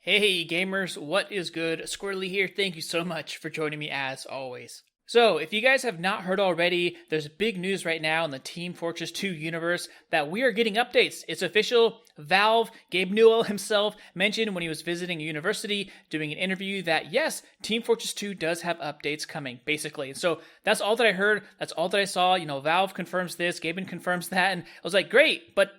Hey gamers, what is good? Squirrely here. Thank you so much for joining me as always. So, if you guys have not heard already, there's big news right now in the Team Fortress 2 universe that we are getting updates. It's official. Valve, Gabe Newell himself mentioned when he was visiting a university doing an interview that yes, Team Fortress 2 does have updates coming, basically. And so that's all that I heard. That's all that I saw. Valve confirms this, Gaben confirms that, and I was like, great, but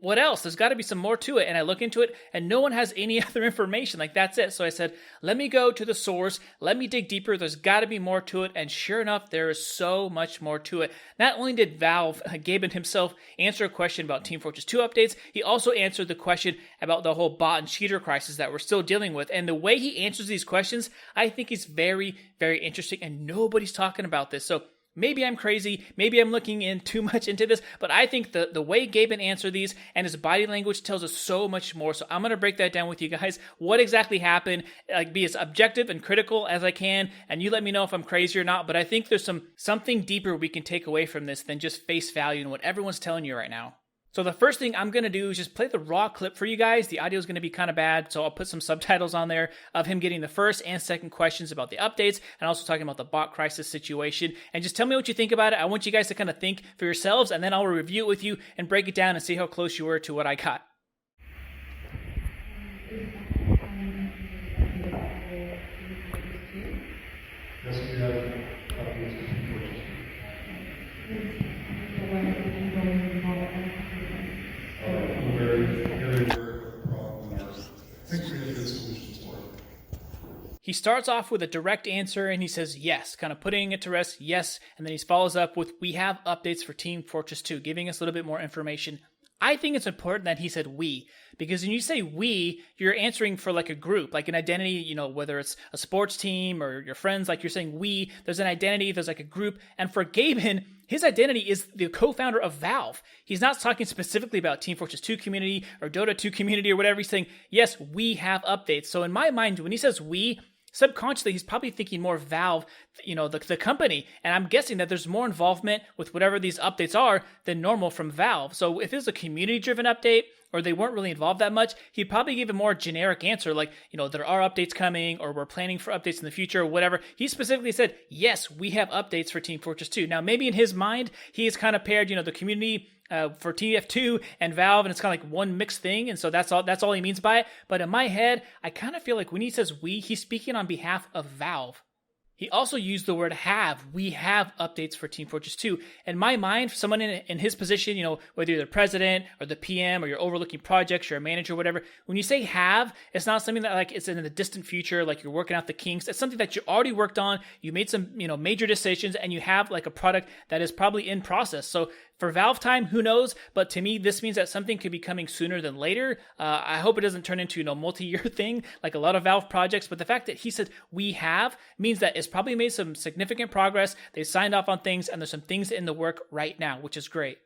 what else? There's got to be some more to it. And I look into it and no one has any other information. Like, that's it. So I said, let me go to the source. Let me dig deeper. There's got to be more to it. And sure enough, there is so much more to it. Not only did Valve, Gaben himself, answer a question about Team Fortress 2 updates, he also answered the question about the whole bot and cheater crisis that we're still dealing with. And the way he answers these questions, I think is very, very interesting. And nobody's talking about this. So maybe I'm crazy, maybe I'm looking in too much into this, but I think the way Gaben answered these and his body language tells us so much more. So I'm going to break that down with you guys. What exactly happened? Be as objective and critical as I can, and you let me know if I'm crazy or not. But I think there's something deeper we can take away from this than just face value and what everyone's telling you right now. So the first thing I'm going to do is just play the raw clip for you guys. The audio is going to be kind of bad, so I'll put some subtitles on there of him getting the first and second questions about the updates and also talking about the bot crisis situation. And just tell me what you think about it. I want you guys to kind of think for yourselves, and then I'll review it with you and break it down and see how close you were to what I got. Yes, we have updates to Team Fortress 2. He starts off with a direct answer and he says yes, kind of putting it to rest, yes, and then he follows up with, we have updates for Team Fortress 2, giving us a little bit more information. I think it's important that he said we, because when you say we, you're answering for like a group, like an identity, whether it's a sports team or your friends, like you're saying we, there's an identity, there's like a group. And for Gaben, his identity is the co-founder of Valve. He's not talking specifically about Team Fortress 2 community or Dota 2 community or whatever. He's saying, yes, we have updates. So in my mind, when he says we, subconsciously, he's probably thinking more Valve, the company. And I'm guessing that there's more involvement with whatever these updates are than normal from Valve. So if it's a community-driven update, or they weren't really involved that much, he'd probably give a more generic answer like, there are updates coming, or we're planning for updates in the future, or whatever. He specifically said, yes, we have updates for Team Fortress 2. Now, maybe in his mind, he has kind of paired, the community for TF2 and Valve, and it's kind of like one mixed thing, and so that's all he means by it. But in my head, I kind of feel like when he says we, he's speaking on behalf of Valve. He also used the word have. We have updates for Team Fortress 2. In my mind, for someone in his position, whether you're the president or the PM or you're overlooking projects, you're a manager or whatever, when you say have, it's not something that like it's in the distant future, like you're working out the kinks. It's something that you already worked on. You made some, major decisions, and you have like a product that is probably in process. So for Valve time, who knows? But to me, this means that something could be coming sooner than later. I hope it doesn't turn into a multi-year thing like a lot of Valve projects. But the fact that he said we have means that it's probably made some significant progress. They signed off on things, and there's some things in the work right now, which is great.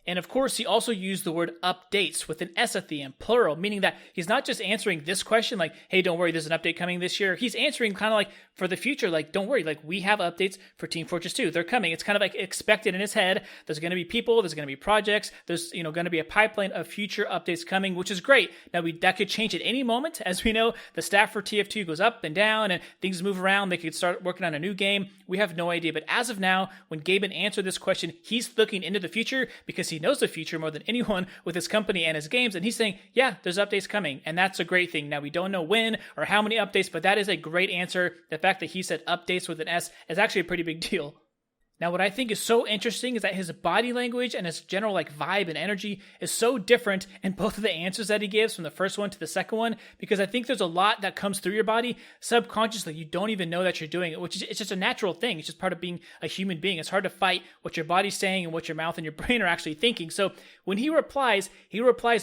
And of course, he also used the word updates with an S at the end, plural, meaning that he's not just answering this question like, hey, don't worry, there's an update coming this year. He's answering kind of like for the future, like, don't worry, like we have updates for Team Fortress 2. They're coming. It's kind of like expected in his head. There's going to be people, there's going to be projects, there's, going to be a pipeline of future updates coming, which is great. Now, that could change at any moment. As we know, the staff for TF2 goes up and down and things move around. They could start working on a new game. We have no idea. But as of now, when Gaben answered this question, he's looking into the future because he knows the future more than anyone with his company and his games, and he's saying, yeah, there's updates coming, and that's a great thing. Now, we don't know when or how many updates, but that is a great answer. The fact that he said updates with an S is actually a pretty big deal. Now, what I think is so interesting is that his body language and his general vibe and energy is so different in both of the answers that he gives from the first one to the second one, because I think there's a lot that comes through your body subconsciously. You don't even know that you're doing it, which is it's just a natural thing. It's just part of being a human being. It's hard to fight what your body's saying and what your mouth and your brain are actually thinking. So when he replies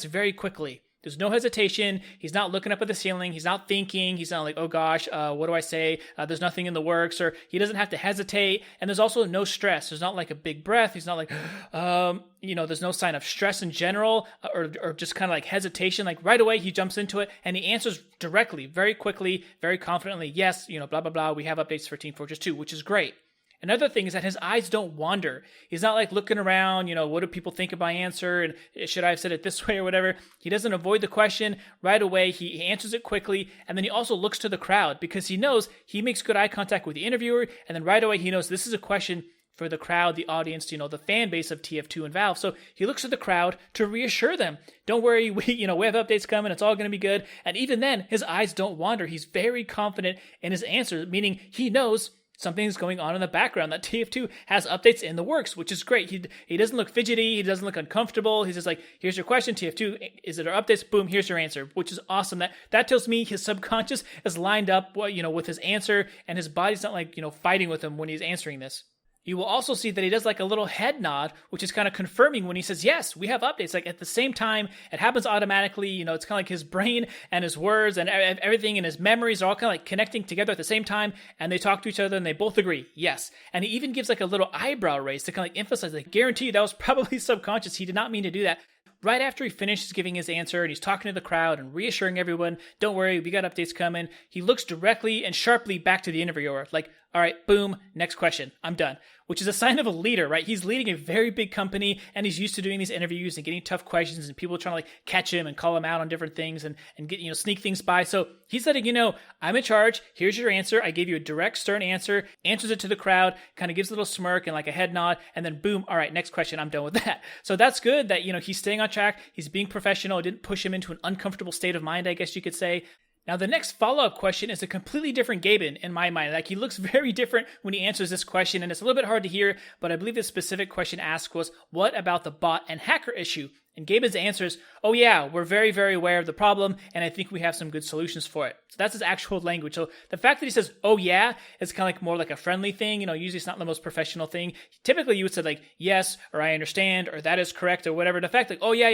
very quickly. There's no hesitation. He's not looking up at the ceiling. He's not thinking. He's not like, oh gosh, what do I say? There's nothing in the works, or he doesn't have to hesitate. And there's also no stress. There's not like a big breath. He's not like, there's no sign of stress in general, or just kind of like hesitation. Like right away, he jumps into it and he answers directly, very quickly, very confidently. Yes, blah, blah, blah. We have updates for Team Fortress 2, which is great. Another thing is that his eyes don't wander. He's not like looking around, what do people think of my answer? And should I have said it this way or whatever? He doesn't avoid the question right away. He answers it quickly. And then he also looks to the crowd because he knows he makes good eye contact with the interviewer. And then right away, he knows this is a question for the crowd, the audience, the fan base of TF2 and Valve. So he looks at the crowd to reassure them. Don't worry, we have updates coming. It's all going to be good. And even then, his eyes don't wander. He's very confident in his answer, meaning he knows something's going on in the background, that TF2 has updates in the works, which is great. He doesn't look fidgety. He doesn't look uncomfortable. He's just like, here's your question, TF2. Is it our updates? Boom, here's your answer, which is awesome. That tells me his subconscious is lined up, with his answer, and his body's not like, fighting with him when he's answering this. You will also see that he does like a little head nod, which is kind of confirming when he says, yes, we have updates. Like at the same time, it happens automatically. It's kind of like his brain and his words and everything in his memories are all kind of like connecting together at the same time. And they talk to each other and they both agree, yes. And he even gives like a little eyebrow raise to kind of like emphasize, like, guarantee you that was probably subconscious. He did not mean to do that. Right after he finishes giving his answer and he's talking to the crowd and reassuring everyone, don't worry, we got updates coming, he looks directly and sharply back to the interviewer, like, all right, boom, next question, I'm done. Which is a sign of a leader, right? He's leading a very big company and he's used to doing these interviews and getting tough questions and people trying to like catch him and call him out on different things and get, sneak things by. So he's letting I'm in charge. Here's your answer. I gave you a direct, stern answer, answers it to the crowd, kind of gives a little smirk and like a head nod, and then boom, all right, next question, I'm done with that. So that's good that, he's staying on track. He's being professional. It didn't push him into an uncomfortable state of mind, I guess you could say. Now, the next follow-up question is a completely different Gaben in my mind. Like, he looks very different when he answers this question, and it's a little bit hard to hear, but I believe the specific question asked was, what about the bot and hacker issue? And Gaben's answer is, oh yeah, we're very, very aware of the problem, and I think we have some good solutions for it. So that's his actual language. So the fact that he says, oh yeah, is kind of like more like a friendly thing. Usually it's not the most professional thing. Typically you would say like, yes, or I understand, or that is correct, or whatever. The fact like, oh yeah,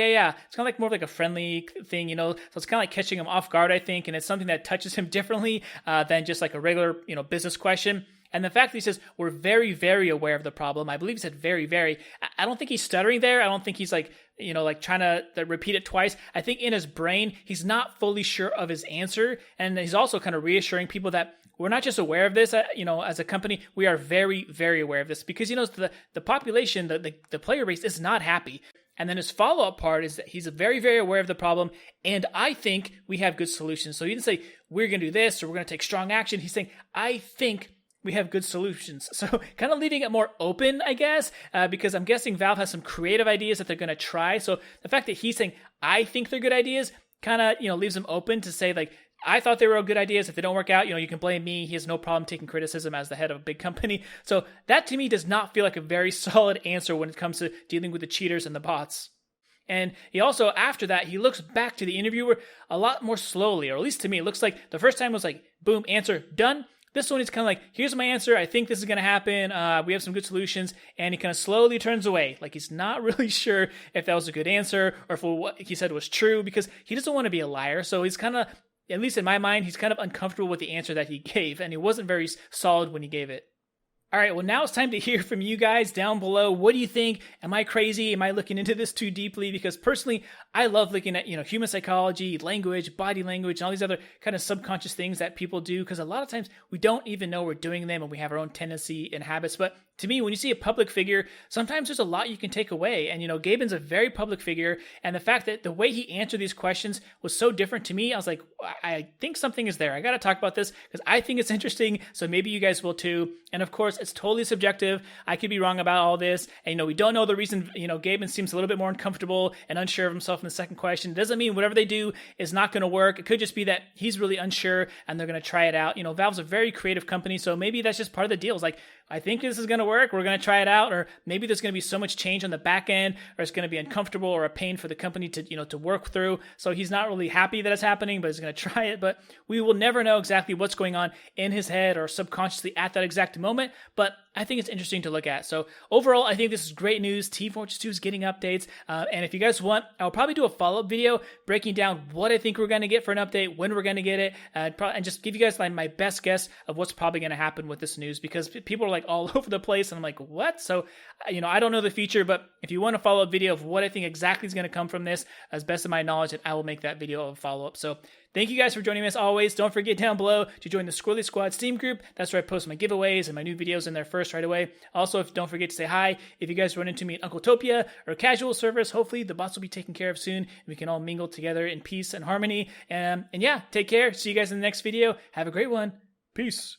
it's kind of like more of like a friendly thing, So it's kind of like catching him off guard, I think, and it's something that touches him differently than just like a regular, business question. And the fact that he says, we're very, very aware of the problem. I believe he said very, very. I don't think he's stuttering there. I don't think he's like, like trying to repeat it twice. I think in his brain, he's not fully sure of his answer. And he's also kind of reassuring people that we're not just aware of this, as a company, we are very, very aware of this because, the population, the player base is not happy. And then his follow-up part is that he's very, very aware of the problem, and I think we have good solutions. So he didn't say, we're going to do this, or we're going to take strong action. He's saying, I think we have good solutions. So kind of leaving it more open, I guess, because I'm guessing Valve has some creative ideas that they're going to try. So the fact that he's saying, I think they're good ideas, kind of, leaves them open to say, like, I thought they were all good ideas. If they don't work out, you can blame me. He has no problem taking criticism as the head of a big company. So that to me does not feel like a very solid answer when it comes to dealing with the cheaters and the bots. And he also, after that, he looks back to the interviewer a lot more slowly, or at least to me, it looks like the first time was like, boom, answer, done. This one is kind of like, here's my answer. I think this is going to happen. We have some good solutions. And he kind of slowly turns away. Like he's not really sure if that was a good answer or if what he said was true because he doesn't want to be a liar. So he's kind of, at least in my mind, he's kind of uncomfortable with the answer that he gave. And he wasn't very solid when he gave it. All right, well, now it's time to hear from you guys down below. What do you think? Am I crazy? Am I looking into this too deeply? Because personally, I love looking at, human psychology, language, body language, and all these other kind of subconscious things that people do. Because a lot of times we don't even know we're doing them and we have our own tendency and habits. But to me, when you see a public figure, sometimes there's a lot you can take away. And, GabeN's a very public figure. And the fact that the way he answered these questions was so different to me, I was like, I think something is there. I got to talk about this because I think it's interesting. So maybe you guys will too. And of course, it's totally subjective. I could be wrong about all this. And, we don't know the reason, GabeN seems a little bit more uncomfortable and unsure of himself in the second question. It doesn't mean whatever they do is not going to work. It could just be that he's really unsure and they're going to try it out. Valve's a very creative company. So maybe that's just part of the deal. It's like, I think this is going to work. We're going to try it out. Or maybe there's going to be so much change on the back end, or it's going to be uncomfortable or a pain for the company to, to work through. So he's not really happy that it's happening, but he's going to try it. But we will never know exactly what's going on in his head or subconsciously at that exact moment. But I think it's interesting to look at. So overall, I think this is great news. Team Fortress 2 is getting updates. And if you guys want, I'll probably do a follow-up video breaking down what I think we're going to get for an update, when we're going to get it, and just give you guys my best guess of what's probably going to happen with this news because people are like all over the place. place. And I'm like, what? So, I don't know the feature, but if you want a follow-up video of what I think exactly is going to come from this, as best of my knowledge, then I will make that video of a follow-up. So thank you guys for joining me as always. Don't forget down below to join the Squirrely Squad Steam group. That's where I post my giveaways and my new videos in there first right away. Also, don't forget to say hi. If you guys run into me at Uncletopia or casual servers, hopefully the bots will be taken care of soon and we can all mingle together in peace and harmony. And yeah, take care. See you guys in the next video. Have a great one. Peace.